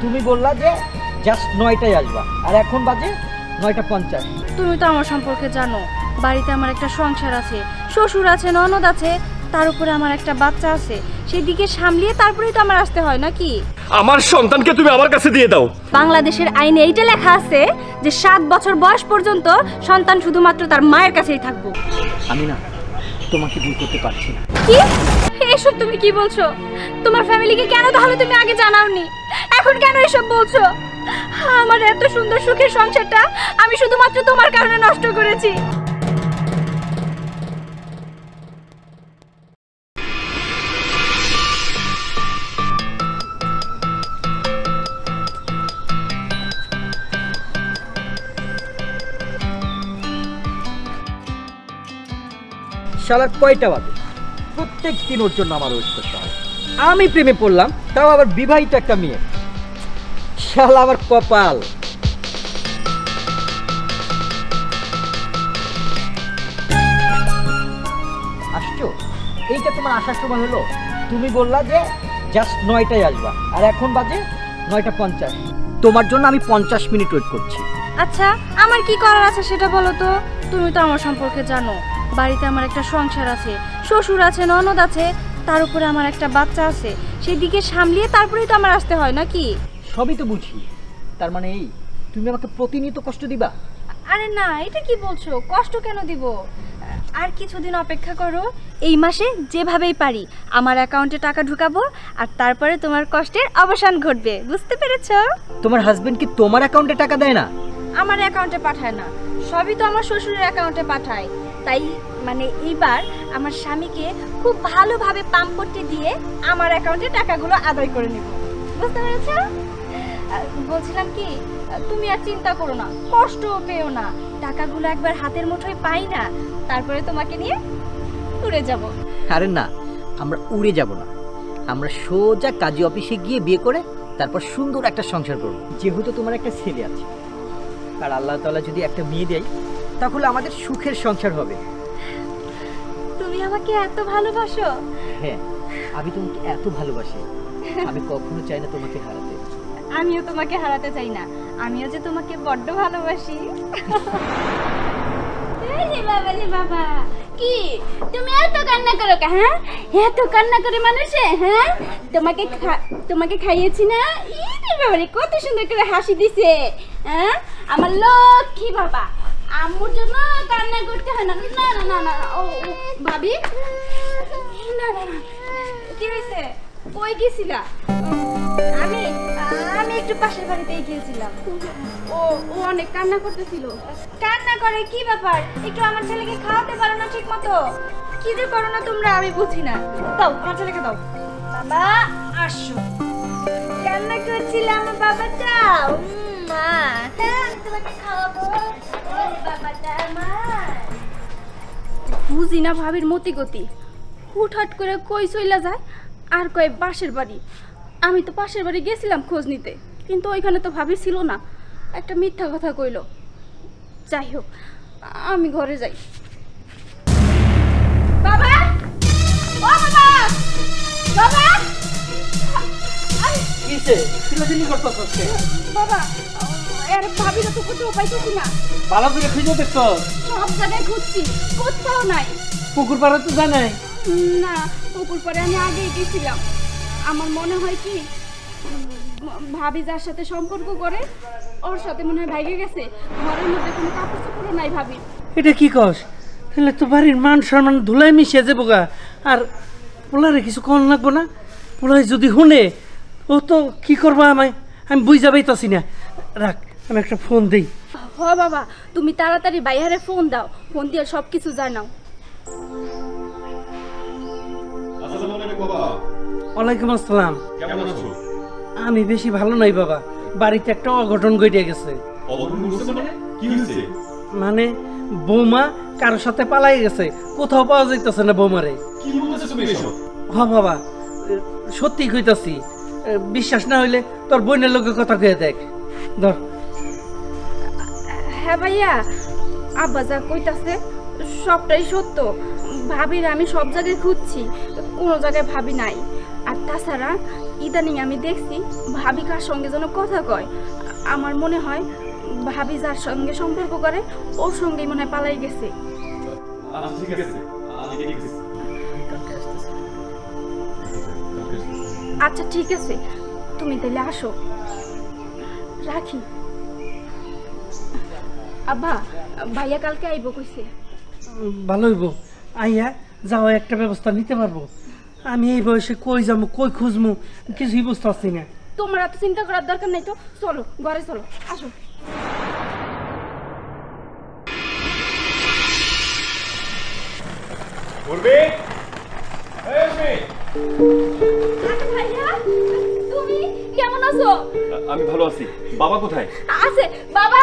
তুমি বললা যে জাস্ট 9টায় আসবা, আর এখন বাজে 9:50। তুমি তো আমার সম্পর্কে জানো, বাড়িতে আমার একটা সংসার আছে, শ্বশুর আছে, ননদ আছে, তার উপরে আমার একটা বাচ্চা আছে। সেই দিকে সামলিয়ে তারপরেই তো আমার আসতে হয় নাকি? আমার সন্তানকে তুমি আমার কাছে দিয়ে দাও। বাংলাদেশের আইনে এইটা লেখা আছে যে 7 বছর বয়স পর্যন্ত সন্তান শুধুমাত্র তার মায়ের কাছেই থাকবো। আমি না তোমাকে বিয়ে করতে পারছি না। কি এসব তুমি কি বলছো? তোমার ফ্যামিলিকে কেন তাহলে তুমি আগে জানাওনি? এখন কেন এসব বলছো? আমার এত সুন্দর সুখের সংসারটা আমি শুধুমাত্র তোমার কারণে নষ্ট করেছি। শালার কয়টা বাজে? প্রত্যেক দিন ওর জন্য আমার ওয়েট করতে হয়। আমি প্রেমে পড়লাম, তাও আবার বিবাহিত একটা মেয়ে। শালা আমার কপাল। আসছো? এইটা তোমার আসার সময় হলো? তুমি বললা যে জাস্ট 9টায় আসবা, আর এখন বাজে 9:50। তোমার জন্য আমি 50 মিনিট ওয়েট করছি। আচ্ছা, আমার কি করার আছে সেটা বলো তো। তুমি তো আমার সম্পর্কে জানো, বাড়িতে আমার একটা সংসার আছে, শ্বশুর আছে, ননদ আছে, তার উপরে আমার একটা বাচ্চা আছে। সেই দিকে সামলিয়ে তারপরেই তো আমার আসতে হয় নাকি? সবই তো বুঝি, তার মানে এই তুমি আমাকে প্রতিনিয়ত কষ্ট দিবা? আরে না, এটা কি বলছো? কষ্ট কেন দিব? আর কিছুদিন অপেক্ষা করো, এই মাসে যেভাবেই পারি আমার অ্যাকাউন্টে টাকা ঢুকাবো, আর তারপরে তোমার কষ্টের অবসান ঘটবে। বুঝতে পেরেছো? তোমার হাজবেন্ড কি তোমার অ্যাকাউন্টে টাকা দেয় না? আমার অ্যাকাউন্টে পাঠায় না, সবই তো আমার শ্বশুরের অ্যাকাউন্টে পাঠায়। তাই মানে এইবার আমার স্বামীকে খুব ভালোভাবে পাম্পটি দিয়ে আমার অ্যাকাউন্টে টাকাগুলো আদায় করে নেব। বুঝতে পেরেছো? বলছিলাম কি, তুমি আর চিন্তা করো না, কষ্টও পেও না। টাকাগুলো একবার হাতের মুঠোয় পাই না, তারপরে তোমাকে নিয়ে উড়ে যাব। আরে না, আমরা উড়ে যাব না, আমরা সোজা কাজী অফিসে গিয়ে বিয়ে করে তারপর সুন্দর একটা সংসার করব। যেহেতু তোমার একটা ছেলে আছে, আর আল্লাহ তাআলা যদি একটা মেয়ে দেয়, তাহলে আমাদের সুখের সংসার হবে। তুমি আমাকে এত ভালোবাসো? হ্যাঁ, আমি তোমাকে এত ভালোবাসি, আমি কখনো চাই না তোমাকে হারাতে। আমিও তোমাকে হারাতে চাই না, আমিও যে তোমাকে বড্ড ভালোবাসি। বাবা রে বাবা, কি তুমি এত কান্না করো? হ্যাঁ, এত কান্না করে মানুষে? হ্যাঁ, তোমাকে খাইয়েছি না? বাবারে কত সুন্দর করে হাসি দিছে। হ্যাঁ, আমার লক্ষ্মী বাবা। আম্মুর জন্য কান্না করতে হয় না। না না না না, ও ভাবি, না না না, কি হয়েছে? কই গেছিলা? আমি একটু পাশের বাড়িতেই গিয়েছিলাম। ও অনেক কান্না করতেছিল। কান্না করে কি ব্যাপার? একটু আমার ছেলেকে খাওয়াতে পারো না ঠিক মতো? কি যে করো না তোমরা, আমি বুঝি না। দাও আমার ছেলেকে দাও। বাবা আসো। কান্না করছিল আমার বাবাটা। মা, আমি তোমাকে খাওয়াবো। বাবাটা আমার। বুঝি না ভাবির মতি গতি, হুটহাট করে কই চইলা যায় আর কয় পাশের বাড়ি। আমি তো পাশের বাড়ি গেছিলাম খোঁজ নিতে, কিন্তু ওইখানে তো ভাবি ছিল না, একটা মিথ্যা কথা কইলো। যাই হোক, আমি ঘরে যাই। বাবা, ও বাবা, বাবা, কিসে কিলোজিনি করতেছ? বাবা, আরে ভাবিরা তো কোথাও পাইতেছি না। ভালো করে খুঁজে দেখছো? সব জায়গায় খুঁজছি, কোথাও নাই। পুকুর পাড়ে তো জানাই না, পুকুর পাড়ে আমি আগেই গেছিলাম। আমার মনে হয় কি ভাবি যার সাথে সম্পর্ক করে ওর সাথে মনে হয় ভাইগে গেছে। ঘরের মধ্যে কোনো কাপড় চোপড় নাই ভাবি। এটা কি কস? তাহলে তো বাড়ির মান সম্মান ধুলাই মিশে যাবো গা। আর পোলারে কিছু কম লাগবো না? পোলাই যদি শুনে ও তো কি করবা আমি বুঝা পাইতাছি না। রাখ, আমি একটা ফোন দিই। হ বাবা, তুমি তাড়াতাড়ি বাইরে ফোন দাও, ফোন দিয়ে সব কিছু জানাও। ওয়ালাইকুম আসসালাম। কেমন আছো? আমি বেশি ভালো নাই বাবা, বাড়িতে একটা অঘটন ঘটে গেছে। কি হয়েছে? মানে বৌমা কারোর সাথে পালাই গেছে, কোথাও পাওয়া যাইতেছে না বৌমারে। কি বলতেছো তুমি এসব? হ বাবা, সত্যি কইতাছি। বিশ্বাস না হইলে তোর বোনের লোকে কথা কয়ে দেখ। ধর। হ্যাঁ ভাইয়া, আব্বা যা কইতাছে সবটাই সত্য। ভাবির আমি সব জায়গায় খুঁজছি, কোনো জায়গায় ভাবি নাই। আর তাছাড়া ইদানিং আমি দেখছি ভাবি কার সঙ্গে যেন কথা কয়। আমার মনে হয় ভাবি যার সঙ্গে সম্পর্ক করে ওর সঙ্গেই মনে হয় পালাই গেছে। ঠিক আছে, আমি দেখছি। আচ্ছা ঠিক আছে, তুমি তাহলে আসো, রাখি। আব্বা, ভাইয়া কালকে আইব কইছে। ভালো হইব, আইয়া যাওয়া একটা ব্যবস্থা নিতে পারবো। আমি এই বয়সে কই যাবো, কই খুঁজবো, কিছুই বুঝতে পারছি না। তোমার এত চিন্তা করার দরকার নাই তো, চলো ঘরে চলো, আসো। করবে এই মেয়ে, আরে ভাইয়া, তুমি কেমন আছো? আমি ভালো আছি। বাবা কোথায়? আছে বাবা।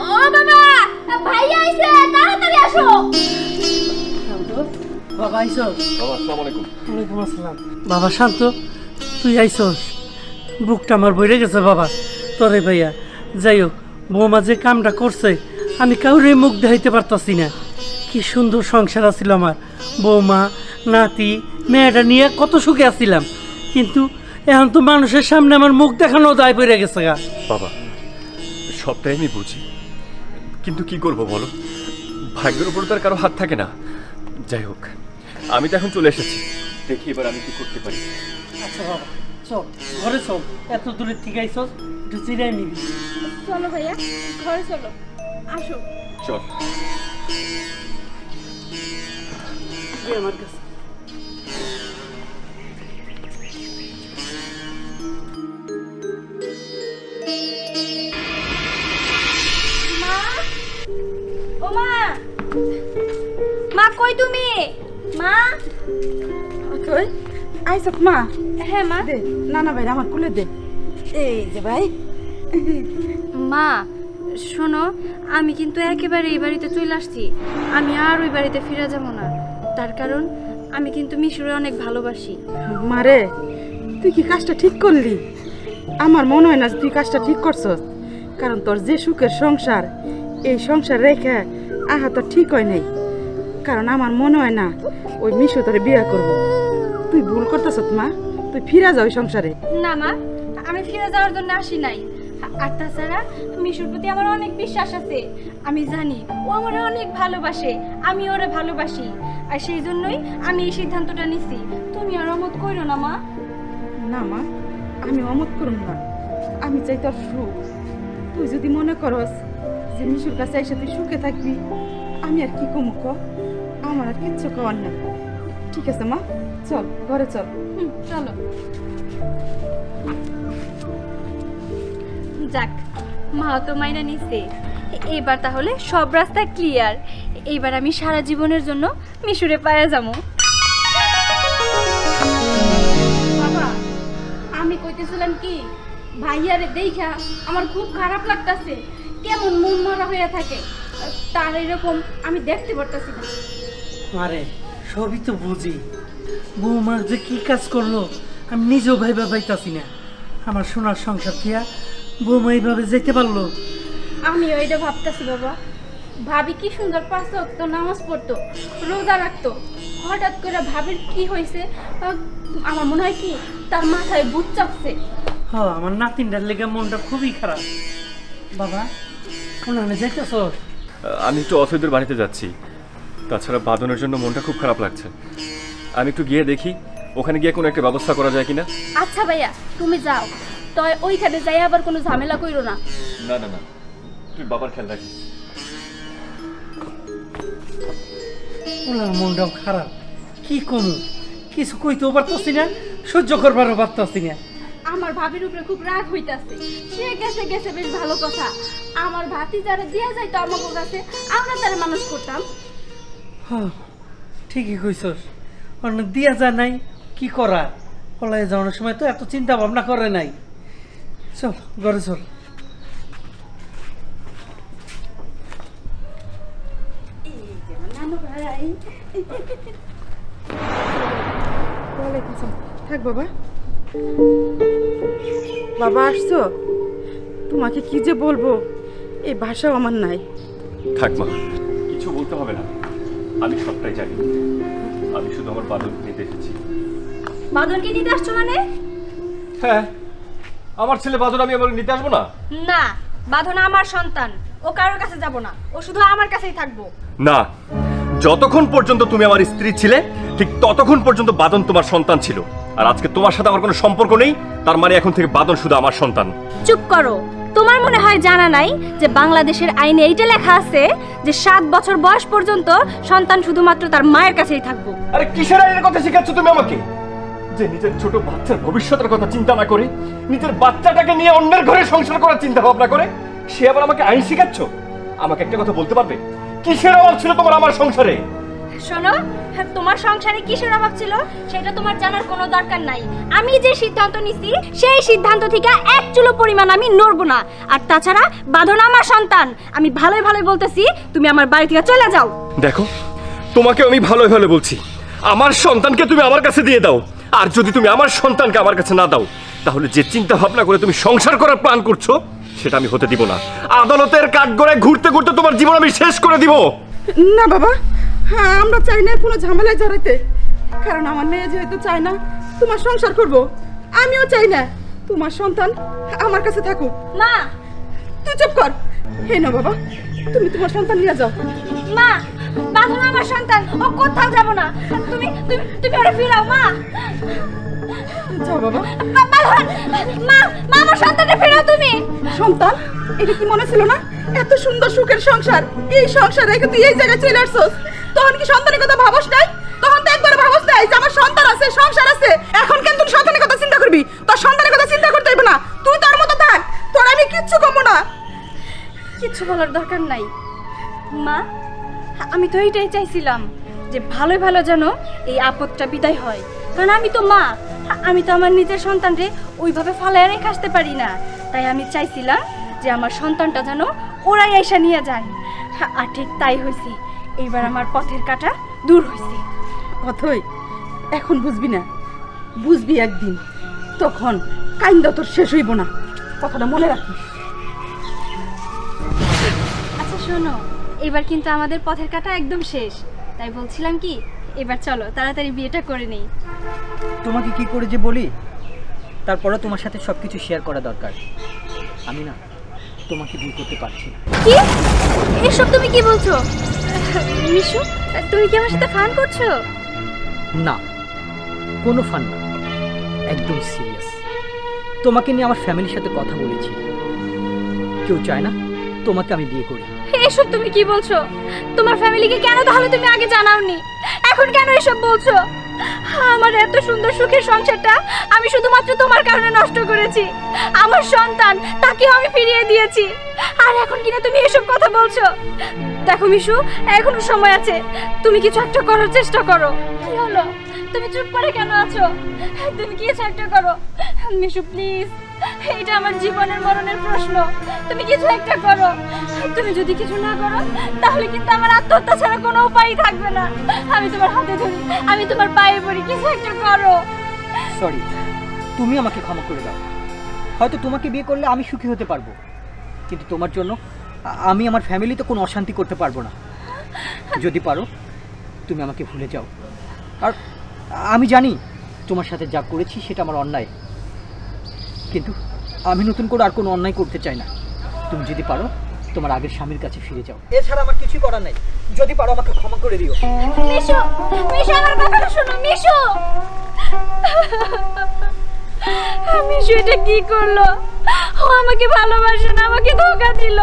ও বাবা, ভাইয়া আইছে, তাড়াতাড়ি আসো। শান্ত, বাবা আইসো? বাবা আসসালামু আলাইকুম। ওয়ালাইকুম আসসালাম। বাবা শান্ত, তুই আইসস? বুকটা আমার বইরে গেছে বাবা তোরে ভাইয়া। যাই হোক, বৌমা যে কামটা করছে আমি কাউরে মুখ দেখাইতে পারতাছি না। কি সুন্দর সংসার আছিল আমার, বৌমা নাতি মেয়েটা নিয়ে কত সুখে আসছিলাম, কিন্তু এখন তো মানুষের সামনে আমার মুখ দেখানো দায় পড়ে গেছে গা। বাবা সবটাই আমি বুঝি, কিন্তু কি করব বলো, ভাগ্যের উপর তো আর কারো হাত থাকে না। যাই হোক, আমি তো এখন চলে এসেছি, দেখি এবার আমি কি করতে পারি। আচ্ছা বাবা চল, ঘরে চল, এত দূরে থেকে আইসস, একটু চিরাই নিবি। চলো ভাইয়া, ঘরে চলো, আসো। চল। আমার কাছে মা, ও মা, মা কই তুমি? মা, তুই আইসক মা? হ্যাঁ মা। দে নানা ভাই আমার কুলে দে। এই যে ভাই, মা শোনো, আমি কিন্তু একেবারে এই বাড়িতে চলে আসছি। আমি আর ওই বাড়িতে ফিরে যাব না, তার কারণ আমি কিন্তু মিশুরে অনেক ভালোবাসি। মারে তুই কি কাজটা ঠিক করলি? আমার মনে হয় না যে তুই কাজটা ঠিক করছস, কারণ তোর যে সুখের সংসার, এই সংসার রেখে আহা তোর ঠিক হয় নাই। কারণ আমার মনে হয় না ওই মিশু তোরে বিয়ে করবো। তুই ভুল করতেছ মা, তুই ফিরে যা ওই সংসারে। না মা, আমি ফিরে যাওয়ার জন্য আসি নাই। আর তাছাড়া মিশুর প্রতি আমার অনেক বিশ্বাস আছে। আমি জানি ও আমার অনেক ভালোবাসে, আমি ওরে ভালোবাসি, আর সেই জন্যই আমি এই সিদ্ধান্তটা নিছি। তুমি আর অমত কইরো না মা। না মা, আমি অমত করুম না, আমি চাই তোর সুখ। তুই যদি মনে করস যে মিশুর কাছে এসে তুই সুখে থাকবি, আমি আর কি কমু ক? আমার আর কিচ্ছু করার না। ঠিক আছে মা, চল ঘরে চল। চলো। যাক, মা তো মাইনা নিছে, এবার তাহলে সব রাস্তা ক্লিয়ার। এইবার আমি সারা জীবনের জন্য মিশুরে পায়া যাবো। বাবা, আমি কইতেছিলাম কি, ভাইয়ারে দেখা আমার খুব খারাপ লাগতাছে, কেমন মন মরা হয়ে থাকে, তার এরকম আমি দেখতে পারতাছি না। আরে সবই তো বুঝি, বৌমার যে কি কাজ করলো আমি নিজেও ভাইবা পাইতাছি না। আমার সোনার সংসার থিয়া বৌমা এইভাবে যেতে পারলো। আমি ওইটা ভাবতাছি বাবা, ভাবি কি সুন্দর 5 ওয়াক্ত নামাজ পড়তো, রোজা রাখতো, হঠাৎ করে ভাবির কি হয়েছে, আমার মনে হয় কি তার মাথায় ভূত চাপছে। হ্যাঁ, আমার নাতিনটার লেগে মনটা খুবই খারাপ। বাবা ওনানে যাইতেছ? আমি একটু অথৈদের বাড়িতে যাচ্ছি, তাছাড়া বাদনের জন্য মনটা খুব খারাপ লাগছে। আমি একটু গিয়ে দেখি ওখানে গিয়ে কোনো একটা ব্যবস্থা করা যায় কিনা। আচ্ছা ভাইয়া, তুমি যাও, তবে ওইখানে যাই আবার কোনো ঝামেলা কইরো না। না না না, তুই বাবার খেয়াল রাখিস। ওনার মনটাও খারাপ, কি কমু, কিছু কইতেও পারতাছি না, সহ্য করবারও পারতাছি না। আমার ভাবির উপরে খুব রাগ হইতাছে। সে গেছে গেছে বেশ ভালো কথা, আমার ভাতি যারা দিয়া যাইতো আমাকে কাছে, আমরা তারা মানুষ করতাম। হ্যাঁ ঠিকই কইছস, অনেক দিয়া যা নাই কি করা, পলায় যাওয়ার সময় তো এত চিন্তা ভাবনা করে নাই। চল ঘরে চল। ওয়ালাইকুম আসসালাম। থাক বাবা। বাবা আসছো? তোমাকে কি যে বলবো, এই ভাষাও আমার নাই। থাক মা, কিছু বলতে হবে না, আমি সবটাই জানি। আমি শুধু আমার বাদন নিতে এসেছি। বাদনকে নিতে আসছো মানে? হ্যাঁ, আমার ছেলে বাদন আমি আবার নিতে আসবো না? না, বাঁধন আমার সন্তান, ও কারোর কাছে যাব না, ও শুধু আমার কাছেই থাকবো। না, যতক্ষণ পর্যন্ত তুমি আমার স্ত্রী ছিলে ঠিক ততক্ষণ পর্যন্ত বাদন তোমার সন্তান ছিল। আর আজকে তোমার সাথে আমার কোনো সম্পর্ক নেই, তার মানে এখন থেকে বাদন শুধু আমার সন্তান। চুপ করো। তোমার মনে হয় জানা নাই যে বাংলাদেশের আইনে এইটা লেখা আছে যে 7 বছর বয়স পর্যন্ত সন্তান শুধুমাত্র তার মায়ের কাছেই থাকবো। আরে কিসের আইনের কথা শেখাচ্ছ তুমি আমাকে? যে নিজের ছোট বাচ্চার ভবিষ্যতের কথা চিন্তা না করে নিজের বাচ্চাটাকে নিয়ে অন্যের ঘরে সংসার করার চিন্তা ভাবনা করে সে আবার আমাকে আইন শেখাচ্ছ? আমাকে একটা কথা বলতে পারবে, কিসের অভাব ছিল তোমার আমার সংসারে? শোনো, তোমার সংসারে কিসের অভাব ছিল সেটা তোমার জানার কোনো দরকার নাই। আমি যে সিদ্ধান্ত নিছি সেই সিদ্ধান্ত থেকে এক চুলো পরিমাণ আমি নড়বো না। আর তাছাড়া বাঁধন আমার সন্তান, আমি ভালোই ভালোই বলতেছি, তুমি আমার বাড়ি থেকে চলে যাও। দেখো, তোমাকে আমি ভালোই ভালো বলছি, আমার সন্তানকে তুমি আমার কাছে দিয়ে দাও। আর যদি তুমি আমার সন্তানকে আমার কাছে না দাও তাহলে যে চিন্তা ভাবনা করে তুমি সংসার করার প্ল্যান করছো সেটা আমি হতে দিব না। আদালতের কাঠগড়ায় ঘুরতে ঘুরতে তোমার জীবন আমি শেষ করে দিব। না বাবা, হ্যাঁ আমরা চাই না কোনো ঝামেলায় জড়াইতে, কারণ আমার মেয়ে যেহেতু চায় না তোমার সংসার করব, আমিও চাই না তোমার সন্তান আমার কাছে থাকুক। মা, তুই চুপ কর। হে না বাবা, তুমি তোমার সন্তান নিয়ে যাও। মা, বাঁধন আমার সন্তান, ও কোথাও যাব না। তুমি তুমি তুমি ওরে ফিরাও। মা, যাও বাবা। বাঁধন, মা, মা আমার সন্তানকে ফিরাও তুমি। সন্তান, এটা কি মনে ছিল না এত সুন্দর সুখের সংসার, এই সংসার রেখে তুই এই জায়গায় চলে আসছস? তখন কি সন্তানের কথা ভাবস নাই? তখন তো একবার ভাবস নাই যে আমার সন্তান আছে, সংসার আছে? এখন কেন তুই সন্তানের কথা চিন্তা করবি? তোর সন্তানের কথা চিন্তা করতে হইবে না, তুই তার মতো থাক, তোর আমি কিচ্ছু কমবো না। কিছু বলার দরকার নাই মা, আমি তো এইটাই চাইছিলাম যে ভালোই ভালো যেন এই আপদটা বিদায় হয়। কারণ আমি তো মা, আমি তো আমার নিজের সন্তানরে ওইভাবে ফালায় রেখে আসতে পারি না। তাই আমি চাইছিলাম যে আমার সন্তানটা যেন ওরাই এসে নিয়ে যায়। আর ঠিক তাই হয়েছে, এইবার আমার পথের কাঁটা দূর হয়েছে। অথই, এখন বুঝবি না, বুঝবি একদিন, তখন কাইন্দা তোর শেষ হইব না, কথাটা মনে রাখিস। আচ্ছা শোনো, এবার কিন্তু আমাদের পথের কাঁটা একদম শেষ। তাই বলছিলাম কি, এবার চলো তাড়াতাড়ি বিয়েটা করে নেই। তোমাকে কি করে যে বলি, তারপরে তোমার সাথে সব কিছু শেয়ার করা দরকার। আমি না তোমাকে বিয়ে করতে পারছি না। কি? এসব তুমি কি বলছো মিশু? তুমি কি আমার সাথে ফান করছো? না, কোনো ফান না, একদম সিরিয়াস। তোমাকে নিয়ে আমার ফ্যামিলির সাথে কথা বলেছি, কেউ চায় না তোমাকে আমি বিয়ে করি। এসব তুমি কি বলছো? তোমার ফ্যামিলিকে কেন তাহলে তুমি আগে জানাওনি? এখন কেন এসব বলছো? আমার এত সুন্দর সুখের সংসারটা আমি শুধুমাত্র তোমার কারণে নষ্ট করেছি। আমার সন্তান, তাকেও আমি ফিরিয়ে দিয়েছি, আর এখন কিনা তুমি এসব কথা বলছো? দেখো মিশু, এখনো সময় আছে, তুমি কিছু একটা করার চেষ্টা করো। কি হলো, তুমি চুপ করে কেন আছো? তুমি কিছু একটা করো মিশু, প্লিজ। এটা আমার জীবনের মরণের প্রশ্ন, তুমি কিছু একটা করো। তুমি যদি কিছু না করো তাহলে কিন্তু আমার আত্মহত্যা ছাড়া কোনো উপায় থাকবে না। আমি তোমার হাতে ধরি, আমি তোমার পায়ে পড়ি, কিছু একটা করো। সরি, তুমি আমাকে ক্ষমা করে দাও। হয়তো তোমাকে বিয়ে করলে আমি সুখী হতে পারবো, কিন্তু তোমার জন্য আমি আমার ফ্যামিলিতে কোনো অশান্তি করতে পারবো না। যদি পারো তুমি আমাকে ভুলে যাও। আর আমি জানি তোমার সাথে যা করেছি সেটা আমার অন্যায়, কিন্তু আমি নতুন করে আর কোনো অন্যায় করতে চাই না। তুমি যদি পারো তোমার আগের স্বামীর কাছে ফিরে যাও, এছাড়া আমার কিছুই করার নাই। যদি পারো আমাকে ক্ষমা করে দিও। মিশু, মিশু আমার কথাটা শোনো। মিশু, মিশু এটা কি করলো? ও আমাকে ভালোবাসে না, আমাকে ধোঁকা দিল।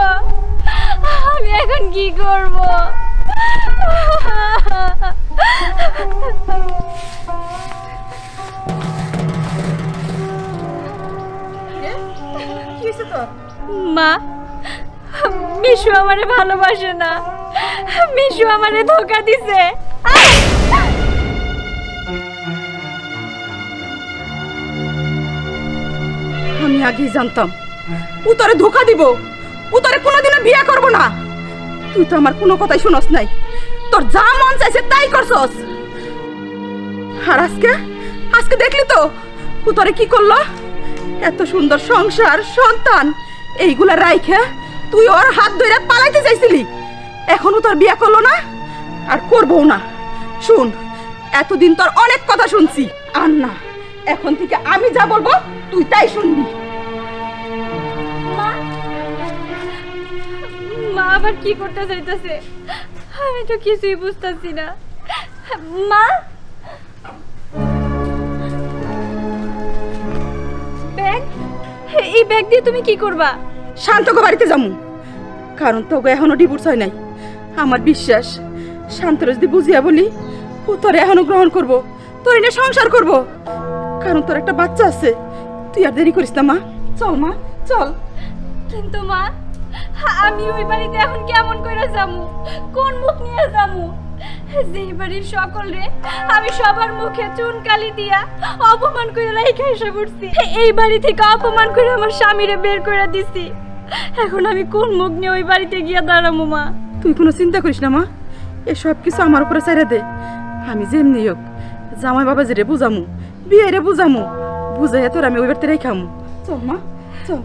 আমি এখন কি করব? কি হয়েছে তোর? মা, মিশু আমারে ভালোবাসে না, মিশু আমারে ধোঁকা দিছে। আমি আগেই জানতাম ও তোরে ধোকা দিব, ও তোরে কোনোদিনও বিয়ে করবো না। তুই তো আমার কোনো কথাই শুনস নাই, তোর যা মন চাইছে তাই করছস। আর আজকে আজকে দেখলি তো ও তোরে কি করলো? এত সুন্দর সংসার, সন্তান, এইগুলা রাইখা তুই ওর হাত ধরে পালাইতে চাইছিলি। এখনো তোর বিয়ে করলো না, আর করবো না। শুন, এতদিন তোর অনেক কথা শুনছি, আর না, এখন থেকে আমি যা বলবো তুই তাই শুনবি। মা মা আবার কি করতে চাইতেছে? আমি তো কিছুই বুঝতেছি না। মা, ব্যাগ, এই ব্যাগ দিয়ে তুমি কি করবা? শান্তকে বাড়িতে যামু, কারণ তোকে এখনো ডিভোর্স হয় নাই। আমার বিশ্বাস শান্তর যদি বুঝিয়া বলি ও তোর এখনো গ্রহণ করবো, তোর এনে সংসার করব, কারণ তোর একটা বাচ্চা আছে। তুই আর দেরি করিস না মা, চল মা চল। কিন্তু মা, আমি ওই বাড়িতে এখন কেমন করে যাবো? কোন মুখ নিয়ে যাবো? যে বাড়ির সকলে আমি সবার মুখে চুনকালি দিয়া অপমান করে রাইখা এসে পড়ছি, এই বাড়ি থেকে অপমান করে আমার স্বামীরে বের করে দিছি। এখন আমি কোন মুখ নিয়ে ওই বাড়িতে গিয়া দাঁড়াবো? মা, তুই কোনো চিন্তা করিস না মা, এসব কিছু আমার উপরে ছেড়ে দে। আমি যেমনি হোক জামাই বাবা যে বুঝামু, বিয়ে রে বুঝামু, বুঝাইয়া তোর আমি ওই বাড়িতে রেখামু। চল মা চল।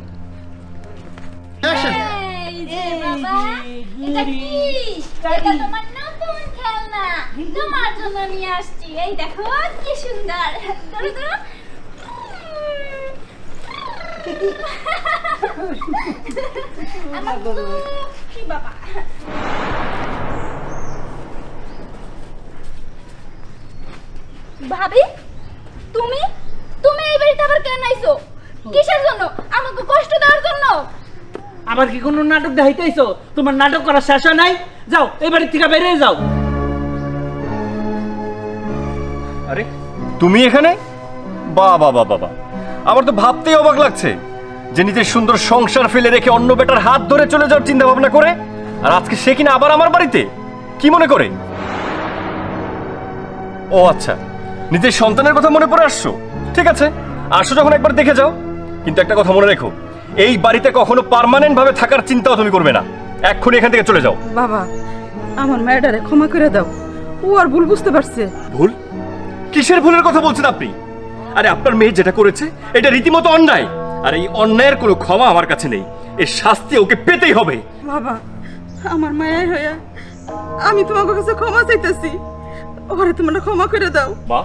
এই যে বাবা, এটা কি? এটা তোমার নতুন খেলনা, তোমার জন্য নিয়ে আসছি। এই দেখো কি সুন্দর। ধরো ধরো। আমার কি বাবা। ভাবি, তুমি তুমি এই বাড়িতে আবার কেন আইছো? কিসের জন্য? আমাকে কষ্ট দেওয়ার জন্য? আবার কি কোনো নাটক দেখাইতেছো? তোমার নাটক করা শেষ হয় নাই? যাও এই বাড়ির থেকে বেরিয়ে যাও। আরে তুমি এখানে? বাবা বাবা বাবা, আমার তো ভাবতেই অবাক লাগছে যে নিজের সুন্দর সংসার ফেলে রেখে অন্য বেটার হাত ধরে চলে যাওয়ার চিন্তা ভাবনা করে, আর আজকে সে কিনা আবার আমার বাড়িতে। কি মনে করে? ও আচ্ছা, নিজের সন্তানের কথা মনে পড়ে আসছো। ঠিক আছে, আসো যখন একবার দেখে যাও, কিন্তু একটা কথা মনে রেখো, এই বাড়িতে কখনো পার্মানেন্ট ভাবে থাকার চিন্তাও তুমি করবে না। এক্ষুনি এখান থেকে চলে যাও। বাবা, আমার মেয়েটারে ক্ষমা করে দাও, ও আর ভুল বুঝতে পারছে। ভুল? কিসের ভুলের কথা বলছেন আপনি? আরে আপনার মেয়ে যেটা করেছে এটা রীতিমতো অন্যায়, আর এই অন্যায়ের কোনো ক্ষমা আমার কাছে নেই। এর শাস্তি ওকে পেতেই হবে। বাবা, আমার মায়ের হইয়া আমি তোমাকে কাছে ক্ষমা চাইতেছি, ওরে তোমরা ক্ষমা করে দাও। মা,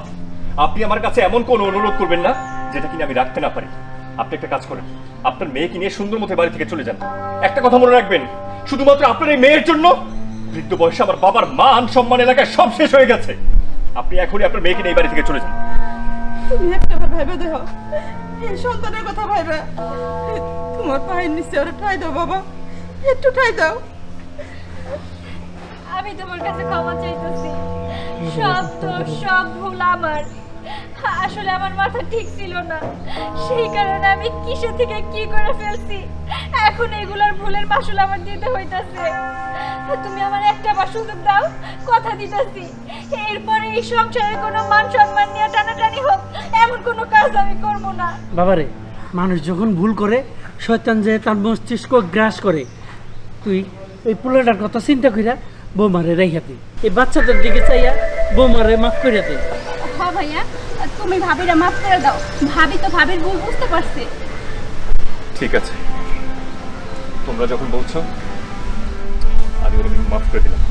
আপনি আমার কাছে এমন কোনো অনুরোধ করবেন না যেটা কিনা আমি রাখতে না পারি। আপনি একটা কাজ করেন, আপনার মেয়েকে নিয়ে সুন্দর মতো বাড়ি থেকে চলে যান। একটা কথা মনে রাখবেন, শুধুমাত্র আপনার এই মেয়ের জন্য বৃদ্ধ বয়সে আমার বাবার মান সম্মান এলাকায় সব শেষ হয়ে গেছে। আপনি এখনই আপনার মেয়েকে নিয়ে এই বাড়ি থেকে চলে যান। তুমি একটা ভাইবা দেখো, এই সন্তানের কথা ভাইবা, তোমার পায়ের নিচে ওরা ঠাই দাও বাবা, একটু ঠাই দাও। আমি তোমার কাছে ক্ষমা চাইতেছি। সব ভুল আমার। আসলে আমার মাথা ঠিক ছিল না, সেই কারণে আমি কিসে থেকে কি করে ফেলছি। এখন এগুলার ভুলের মাসুল আমার দিতে হইতাছে। তুমি আমার একটা বার সুযোগ দাও, কথা দিতেছি এরপরে এই সংসারে কোনো মান সম্মান নিয়ে টানাটানি হোক এমন কোনো কাজ আমি করব না। বাবারে, মানুষ যখন ভুল করে শয়তান যে তার মস্তিষ্ক গ্রাস করে। তুই এই পোলাটার কথা চিন্তা কইরা বৌমারে রেখা দে, এই বাচ্চাটার দিকে চাইয়া বৌমারে মাফ করে দে। হ্যাঁ ভাইয়া, তুমি ভাবিরা মাফ করে দাও। ভাবি তো ভাবির ভুল বুঝতে পারছে। ঠিক আছে, তোমরা যখন বলছো আমি ওর মাফ করে দিলাম।